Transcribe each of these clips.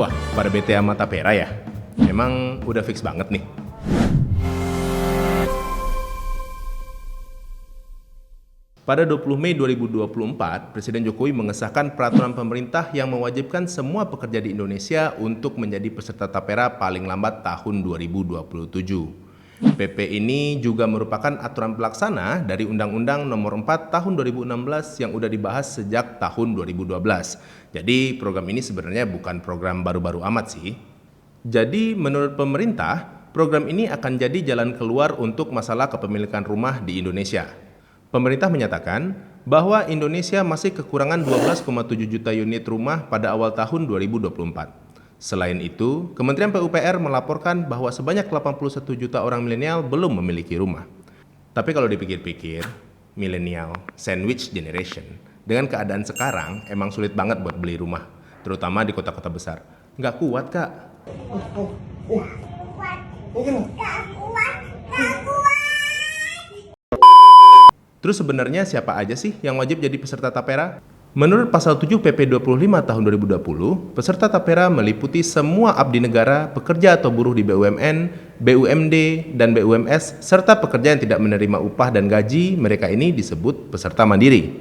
Wah, pada bete sama Tapera ya? Emang udah fix banget nih. Pada 20 Mei 2024, Presiden Jokowi mengesahkan peraturan pemerintah yang mewajibkan semua pekerja di Indonesia untuk menjadi peserta Tapera paling lambat tahun 2027. PP ini juga merupakan aturan pelaksana dari Undang-Undang Nomor 4 Tahun 2016 yang udah dibahas sejak tahun 2012. Jadi program ini sebenarnya bukan program baru-baru amat sih. Jadi menurut pemerintah, program ini akan jadi jalan keluar untuk masalah kepemilikan rumah di Indonesia. Pemerintah menyatakan bahwa Indonesia masih kekurangan 12,7 juta unit rumah pada awal tahun 2024. Selain itu, Kementerian PUPR melaporkan bahwa sebanyak 81 juta orang milenial belum memiliki rumah. Tapi kalau dipikir-pikir, milenial, sandwich generation, dengan keadaan sekarang emang sulit banget buat beli rumah, terutama di kota-kota besar. Nggak kuat, Kak. Terus sebenarnya siapa aja sih yang wajib jadi peserta Tapera? Menurut pasal 7 PP 25 tahun 2020, peserta Tapera meliputi semua abdi negara, pekerja atau buruh di BUMN, BUMD, dan BUMS, serta pekerja yang tidak menerima upah dan gaji. Mereka ini disebut peserta mandiri.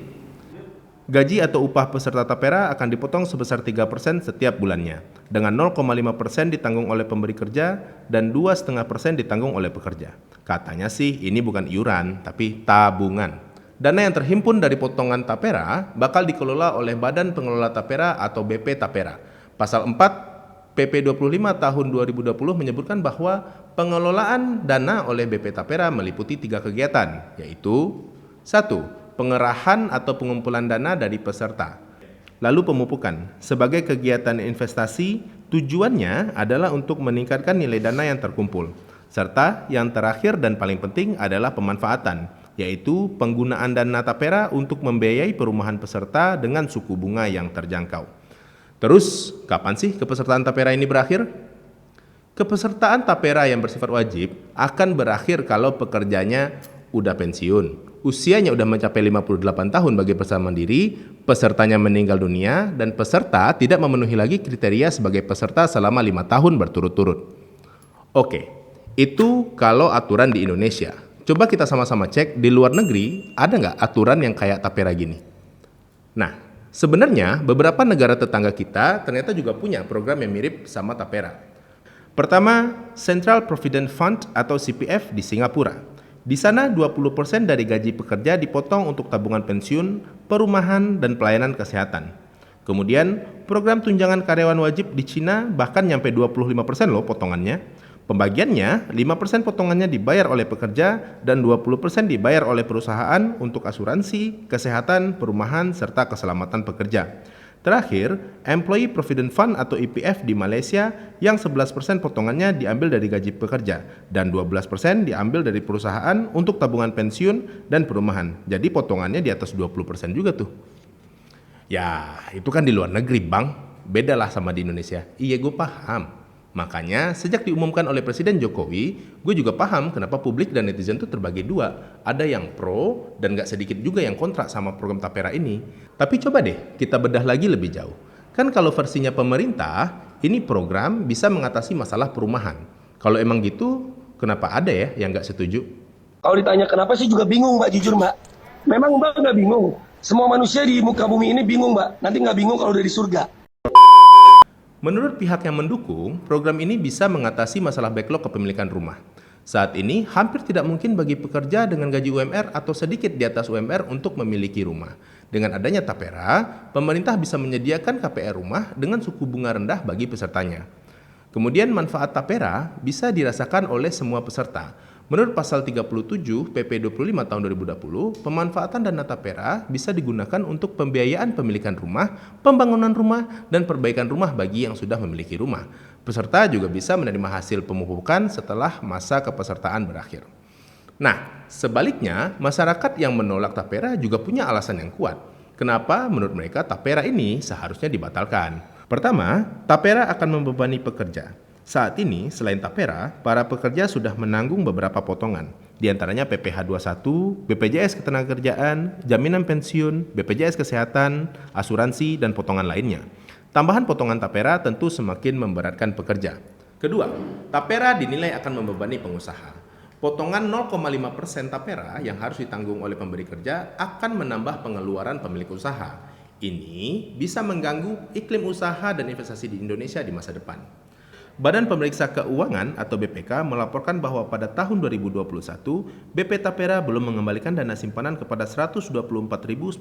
Gaji atau upah peserta Tapera akan dipotong sebesar 3% setiap bulannya, dengan 0,5% ditanggung oleh pemberi kerja dan 2,5% ditanggung oleh pekerja. Katanya sih ini bukan iuran, tapi tabungan. Dana yang terhimpun dari potongan Tapera bakal dikelola oleh Badan Pengelola Tapera atau BP Tapera. Pasal 4 PP 25 tahun 2020 menyebutkan bahwa pengelolaan dana oleh BP Tapera meliputi 3 kegiatan, yaitu 1. Pengerahan atau pengumpulan dana dari peserta. Lalu pemupukan. Sebagai kegiatan investasi, tujuannya adalah untuk meningkatkan nilai dana yang terkumpul. Serta yang terakhir dan paling penting adalah pemanfaatan, yaitu penggunaan dana Tapera untuk membiayai perumahan peserta dengan suku bunga yang terjangkau. Terus, kapan sih kepesertaan Tapera ini berakhir? Kepesertaan Tapera yang bersifat wajib akan berakhir kalau pekerjanya udah pensiun, usianya udah mencapai 58 tahun bagi peserta mandiri, pesertanya meninggal dunia, dan peserta tidak memenuhi lagi kriteria sebagai peserta selama 5 tahun berturut-turut. Oke, itu kalau aturan di Indonesia. Coba kita sama-sama cek di luar negeri ada nggak aturan yang kayak Tapera gini. Nah, sebenarnya beberapa negara tetangga kita ternyata juga punya program yang mirip sama Tapera. Pertama, Central Provident Fund atau CPF di Singapura. Di sana 20% dari gaji pekerja dipotong untuk tabungan pensiun, perumahan, dan pelayanan kesehatan. Kemudian, program tunjangan karyawan wajib di Cina bahkan nyampe 25% loh potongannya. Pembagiannya, 5% potongannya dibayar oleh pekerja dan 20% dibayar oleh perusahaan untuk asuransi, kesehatan, perumahan, serta keselamatan pekerja. Terakhir, Employee Provident Fund atau EPF di Malaysia yang 11% potongannya diambil dari gaji pekerja dan 12% diambil dari perusahaan untuk tabungan pensiun dan perumahan. Jadi potongannya di atas 20% juga tuh. Ya, itu kan di luar negeri, Bang. Bedalah sama di Indonesia. Iya, gue paham. Makanya sejak diumumkan oleh Presiden Jokowi, gue juga paham kenapa publik dan netizen tuh terbagi dua. Ada yang pro dan gak sedikit juga yang kontra sama program Tapera ini. Tapi coba deh kita bedah lagi lebih jauh. Kan kalau versinya pemerintah, ini program bisa mengatasi masalah perumahan. Kalau emang gitu, kenapa ada ya yang gak setuju? Kalau ditanya kenapa sih juga bingung Mbak, jujur Mbak. Memang Mbak nggak bingung. Semua manusia di muka bumi ini bingung Mbak. Nanti nggak bingung kalau udah di surga. Menurut pihak yang mendukung, program ini bisa mengatasi masalah backlog kepemilikan rumah. Saat ini, hampir tidak mungkin bagi pekerja dengan gaji UMR atau sedikit di atas UMR untuk memiliki rumah. Dengan adanya Tapera, pemerintah bisa menyediakan KPR rumah dengan suku bunga rendah bagi pesertanya. Kemudian manfaat Tapera bisa dirasakan oleh semua peserta. Menurut pasal 37 PP 25 tahun 2020, pemanfaatan dana Tapera bisa digunakan untuk pembiayaan pemilikan rumah, pembangunan rumah, dan perbaikan rumah bagi yang sudah memiliki rumah. Peserta juga bisa menerima hasil pemupukan setelah masa kepesertaan berakhir. Nah, sebaliknya, masyarakat yang menolak Tapera juga punya alasan yang kuat. Kenapa menurut mereka Tapera ini seharusnya dibatalkan? Pertama, Tapera akan membebani pekerja. Saat ini, selain Tapera, para pekerja sudah menanggung beberapa potongan, di antaranya PPh 21, BPJS Ketenagakerjaan, jaminan pensiun, BPJS Kesehatan, asuransi, dan potongan lainnya. Tambahan potongan tapera tentu semakin memberatkan pekerja. Kedua, tapera dinilai akan membebani pengusaha. Potongan 0,5% tapera yang harus ditanggung oleh pemberi kerja akan menambah pengeluaran pemilik usaha. Ini bisa mengganggu iklim usaha dan investasi di Indonesia di masa depan. Badan Pemeriksa Keuangan atau BPK melaporkan bahwa pada tahun 2021, BP Tapera belum mengembalikan dana simpanan kepada 124.960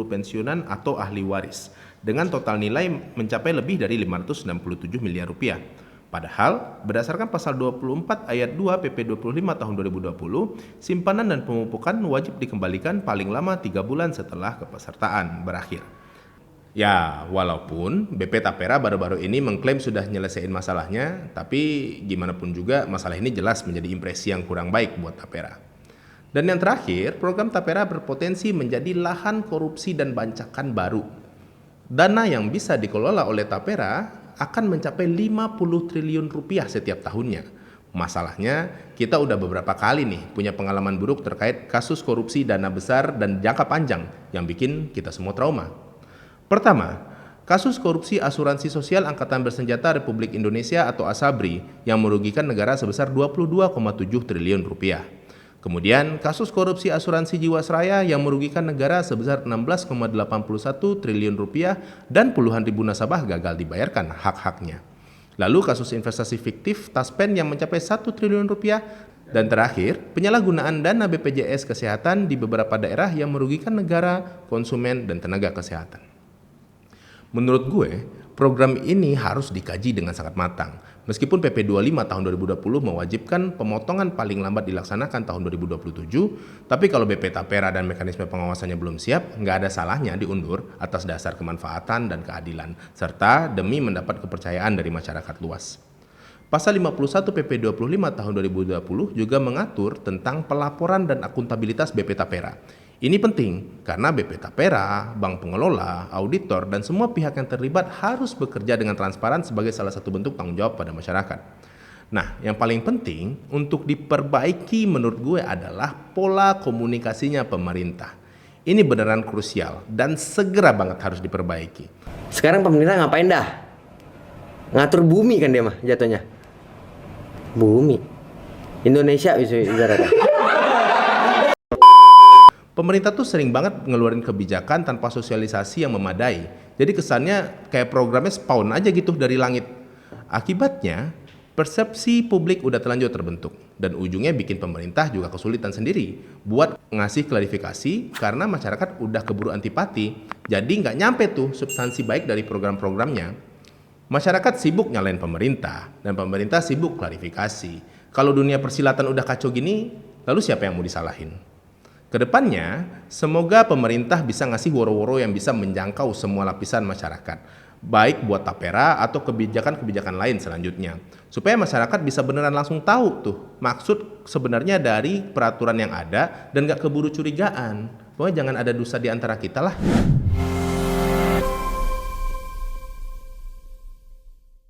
pensiunan atau ahli waris, dengan total nilai mencapai lebih dari 567 miliar rupiah. Padahal, berdasarkan pasal 24 ayat 2 PP 25 tahun 2020, simpanan dan pemupukan wajib dikembalikan paling lama 3 bulan setelah kepesertaan berakhir. Ya, walaupun BP Tapera baru-baru ini mengklaim sudah nyelesain masalahnya, tapi gimana pun juga masalah ini jelas menjadi impresi yang kurang baik buat Tapera. Dan yang terakhir, program Tapera berpotensi menjadi lahan korupsi dan bancakan baru. Dana yang bisa dikelola oleh Tapera akan mencapai 50 triliun rupiah setiap tahunnya. Masalahnya, kita udah beberapa kali nih punya pengalaman buruk terkait kasus korupsi dana besar dan jangka panjang yang bikin kita semua trauma. Pertama, kasus korupsi asuransi sosial Angkatan Bersenjata Republik Indonesia atau ASABRI yang merugikan negara sebesar 22,7 triliun rupiah. Kemudian, kasus korupsi asuransi Jiwasraya yang merugikan negara sebesar 16,81 triliun rupiah dan puluhan ribu nasabah gagal dibayarkan hak-haknya. Lalu kasus investasi fiktif Taspen yang mencapai 1 triliun rupiah. Dan terakhir, penyalahgunaan dana BPJS Kesehatan di beberapa daerah yang merugikan negara, konsumen, dan tenaga kesehatan. Menurut gue, program ini harus dikaji dengan sangat matang. Meskipun PP 25 tahun 2020 mewajibkan pemotongan paling lambat dilaksanakan tahun 2027, tapi kalau BP Tapera dan mekanisme pengawasannya belum siap, nggak ada salahnya diundur atas dasar kemanfaatan dan keadilan, serta demi mendapat kepercayaan dari masyarakat luas. Pasal 51 PP 25 tahun 2020 juga mengatur tentang pelaporan dan akuntabilitas BP Tapera. Ini penting karena BP Tapera, bank pengelola, auditor, dan semua pihak yang terlibat harus bekerja dengan transparan sebagai salah satu bentuk tanggung jawab pada masyarakat. Nah, yang paling penting untuk diperbaiki menurut gue adalah pola komunikasinya pemerintah. Ini beneran krusial dan segera banget harus diperbaiki. Sekarang pemerintah ngapain dah? Ngatur bumi kan dia mah jatuhnya. Bumi. Indonesia bisa ibaratnya. Pemerintah tuh sering banget ngeluarin kebijakan tanpa sosialisasi yang memadai. Jadi kesannya kayak programnya spawn aja gitu dari langit. Akibatnya, persepsi publik udah terlanjur terbentuk. Dan ujungnya bikin pemerintah juga kesulitan sendiri buat ngasih klarifikasi karena masyarakat udah keburu antipati. Jadi nggak nyampe tuh substansi baik dari program-programnya. Masyarakat sibuk nyalain pemerintah dan pemerintah sibuk klarifikasi. Kalau dunia persilatan udah kacau gini, lalu siapa yang mau disalahin? Kedepannya, semoga pemerintah bisa ngasih woro-woro yang bisa menjangkau semua lapisan masyarakat, baik buat Tapera atau kebijakan-kebijakan lain selanjutnya, supaya masyarakat bisa beneran langsung tahu tuh maksud sebenarnya dari peraturan yang ada dan gak keburu curigaan. Pokoknya jangan ada dusta di antara kita lah.